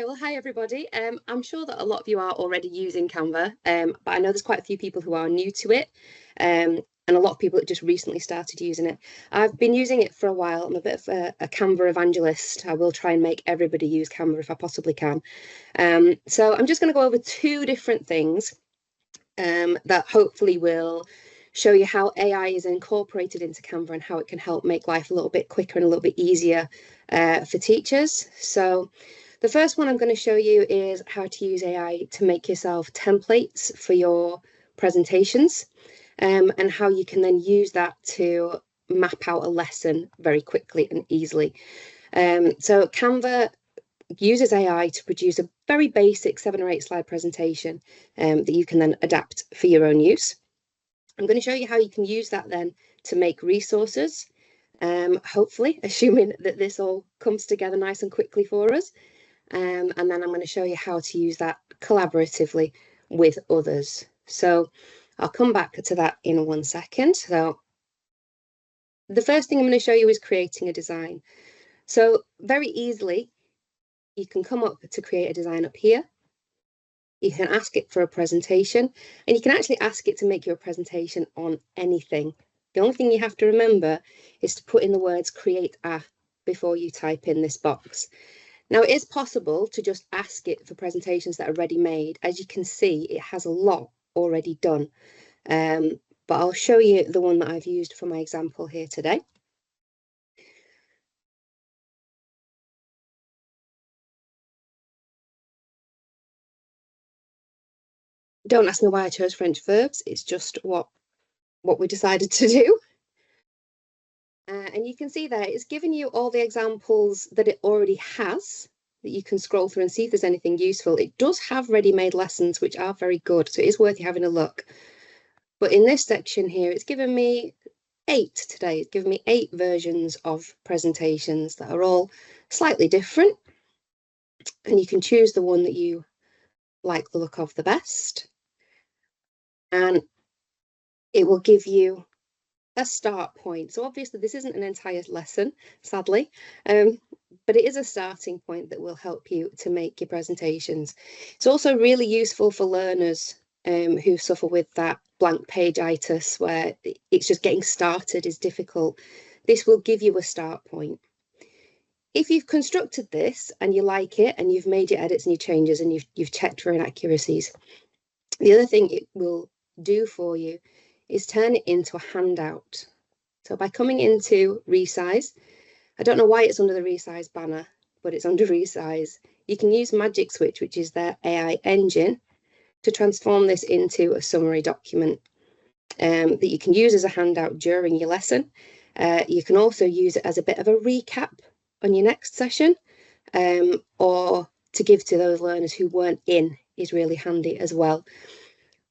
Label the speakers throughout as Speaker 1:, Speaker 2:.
Speaker 1: Right, well, hi everybody. I'm sure that a lot of you are already using Canva, but I know there's quite a few people who are new to it, and a lot of people that just recently started using it. I've been using it for a while. I'm a bit of a Canva evangelist. I will try and make everybody use Canva if I possibly can. So I'm just going to go over two different things that hopefully will show you how AI is incorporated into Canva and how it can help make life a little bit quicker and a little bit easier for teachers. So the first one I'm going to show you is how to use AI to make yourself templates for your presentations, and how you can then use that to map out a lesson very quickly and easily. So Canva uses AI to produce a very basic 7 or 8 slide presentation that you can then adapt for your own use. I'm going to show you how you can use that then to make resources, hopefully, assuming that this all comes together nice and quickly for us. And then I'm going to show you how to use that collaboratively with others. So I'll come back to that in 1 second. So the first thing I'm going to show you is creating a design. So very easily, you can come up to create a design up here. You can ask it for a presentation, and you can actually ask it to make your presentation on anything. The only thing you have to remember is to put in the words create a before you type in this box. Now, it is possible to just ask it for presentations that are ready made. As you can see, it has a lot already done, but I'll show you the one that I've used for my example here today. Don't ask me why I chose French verbs. It's just what we decided to do. And you can see there, it's given you all the examples that it already has that you can scroll through and see if there's anything useful. It does have ready-made lessons, which are very good, so it is worth you having a look. But in this section here, it's given me 8 today. It's given me 8 versions of presentations that are all slightly different. And you can choose the one that you like the look of the best. And it will give you a start point. So obviously this isn't an entire lesson, sadly, but it is a starting point that will help you to make your presentations. It's also really useful for learners who suffer with that blank page-itis, where it's just getting started is difficult. This will give you a start point. If you've constructed this and you like it and you've made your edits and your changes and you've checked for inaccuracies, the other thing it will do for you is turn it into a handout. So by coming into resize, I don't know why it's under the resize banner, but it's under resize. You can use Magic Switch, which is their AI engine, to transform this into a summary document that you can use as a handout during your lesson. You can also use it as a bit of a recap on your next session, or to give to those learners who weren't in is really handy as well.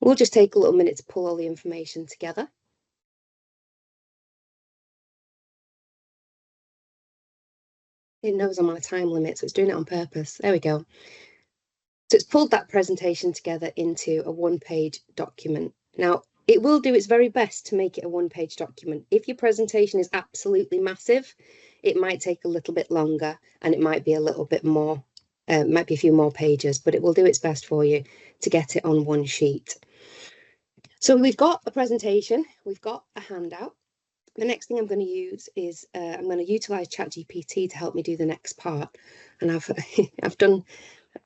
Speaker 1: We'll just take a little minute to pull all the information together. It knows I'm on a time limit, so it's doing it on purpose. There we go. So it's pulled that presentation together into a 1-page document. Now, it will do its very best to make it a 1-page document. If your presentation is absolutely massive, it might take a little bit longer and it might be a little bit more, might be a few more pages, but it will do its best for you to get it on one sheet. So we've got a presentation, we've got a handout. The next thing I'm going to use is I'm going to utilize ChatGPT to help me do the next part. And I've done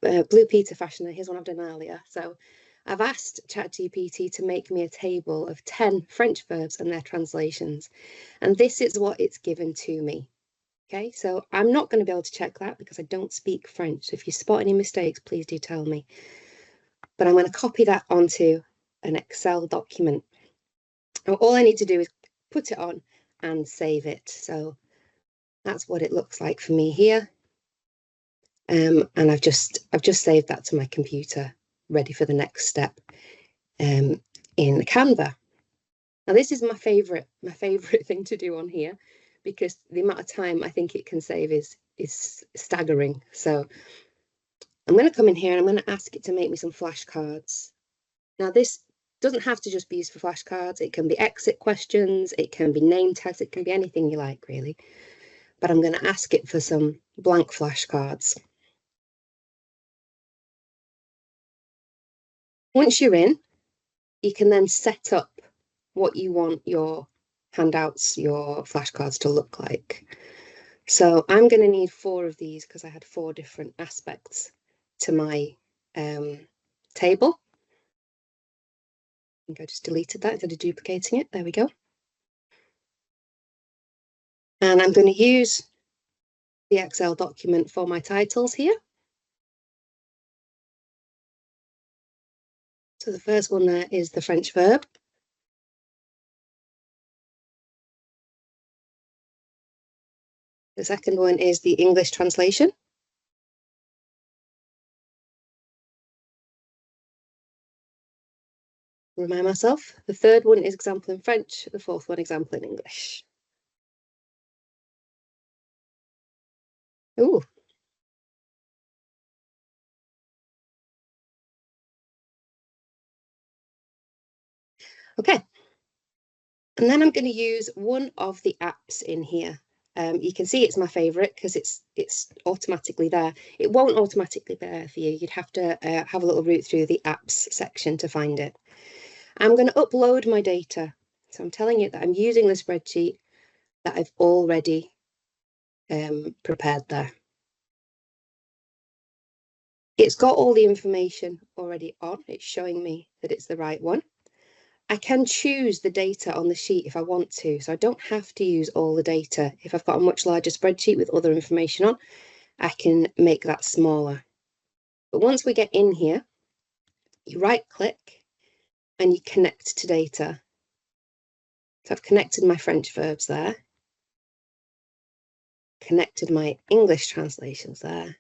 Speaker 1: Blue Peter fashion. Here's one I've done earlier. So I've asked ChatGPT to make me a table of 10 French verbs and their translations. And this is what it's given to me. Okay, so I'm not going to be able to check that because I don't speak French. So if you spot any mistakes, please do tell me. But I'm going to copy that onto an Excel document. And all I need to do is put it on and save it. So that's what it looks like for me here. And I've just saved that to my computer, ready for the next step in Canva. Now this is my favorite thing to do on here, because the amount of time I think it can save is staggering. So I'm going to come in here and I'm going to ask it to make me some flashcards. Now this doesn't have to just be used for flashcards. It can be exit questions, it can be name tags, it can be anything you like really. But I'm going to ask it for some blank flashcards. Once you're in, you can then set up what you want your handouts, your flashcards to look like. So I'm going to need 4 of these because I had 4 different aspects to my table. I think I just deleted that instead of duplicating it. There we go. And I'm going to use the Excel document for my titles here. So the first one there is the French verb. The second one is the English translation. Remind myself. The third one is example in French. The fourth one, example in English. Ooh. Okay. And then I'm going to use one of the apps in here. You can see it's my favorite because it's automatically there. It won't automatically be there for you. You'd have to have a little route through the apps section to find it. I'm going to upload my data. So I'm telling you that I'm using the spreadsheet that I've already prepared there. It's got all the information already on. It's showing me that it's the right one. I can choose the data on the sheet if I want to, so I don't have to use all the data. If I've got a much larger spreadsheet with other information on, I can make that smaller. But once we get in here, you right click and you connect to data. So I've connected my French verbs there, connected my English translations there,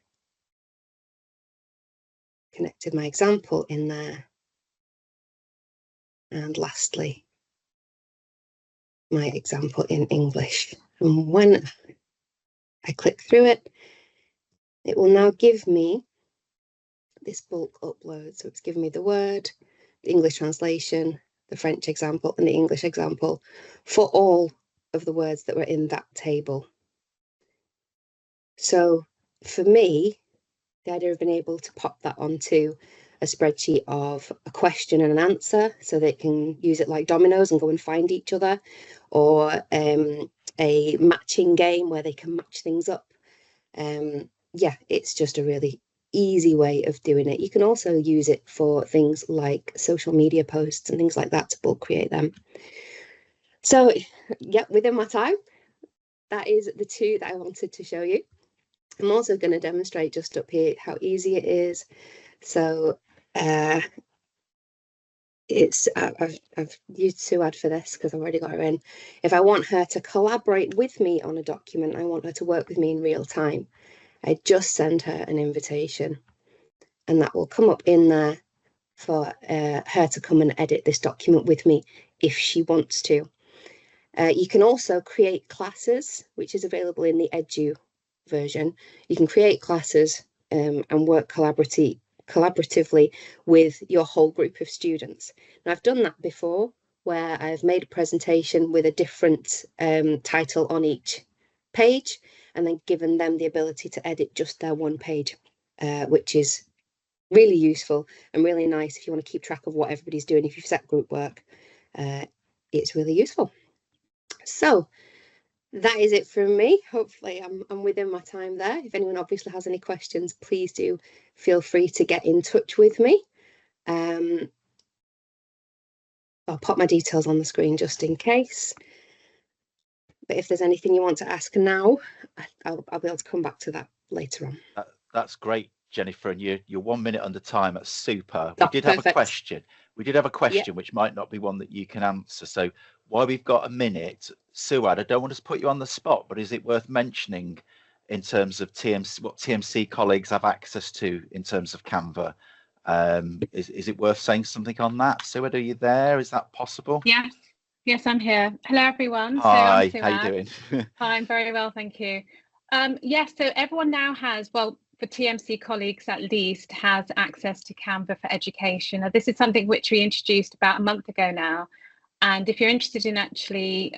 Speaker 1: connected my example in there, and lastly, my example in English. And when I click through it, it will now give me this bulk upload. So it's given me the word, the English translation, the French example, and the English example for all of the words that were in that table. So for me, the idea of being able to pop that onto a spreadsheet of a question and an answer so they can use it like dominoes and go and find each other, or a matching game where they can match things up. Yeah, it's just a really easy way of doing it. You can also use it for things like social media posts and things like that to bulk create them. So yeah, within my time, that is the 2 that I wanted to show you. I'm also going to demonstrate just up here how easy it is. So it's I've used Suad for this because I've already got her in. If I want her to collaborate with me on a document, I want her to work with me in real time, I just send her an invitation and that will come up in there for her to come and edit this document with me if she wants to. You can also create classes, which is available in the Edu version. You can create classes and work collaboratively with your whole group of students. Now, I've done that before where I've made a presentation with a different title on each page and then given them the ability to edit just their one page, which is really useful and really nice if you want to keep track of what everybody's doing. If you've set group work, it's really useful. So that is it from me. Hopefully I'm within my time there. If anyone obviously has any questions, please do feel free to get in touch with me. I'll pop my details on the screen just in case. But if there's anything you want to ask now, I'll be able to come back to that later on.
Speaker 2: That's great, Jennifer, and you're 1 minute under time. That's super.
Speaker 1: Oh,
Speaker 2: We did
Speaker 1: perfect.
Speaker 2: have a question. We did have a question,
Speaker 1: Yep.
Speaker 2: which might not be one that you can answer. So while we've got a minute, Suad, I don't want to put you on the spot, but is it worth mentioning in terms of TMC, what TMC colleagues have access to in terms of Canva? Is it worth saying something on that? Suad, are you there? Is that possible?
Speaker 3: Yes, I'm here. Hello, everyone.
Speaker 2: Hi,
Speaker 3: so I'm
Speaker 2: how you doing?
Speaker 3: Hi, I'm very well, thank you. Yes, so everyone now has, well, for TMC colleagues at least, has access to Canva for Education. Now, this is something which we introduced about a month ago now. And if you're interested in actually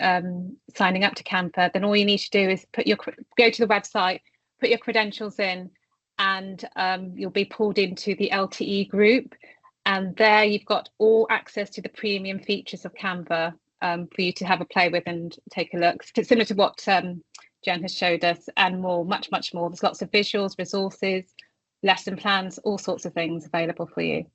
Speaker 3: signing up to Canva, then all you need to do is go to the website, put your credentials in, and you'll be pulled into the LTE group. And there you've got all access to the premium features of Canva for you to have a play with and take a look. It's similar to what Jen has showed us, and more, much more. There's lots of visuals, resources, lesson plans, all sorts of things available for you.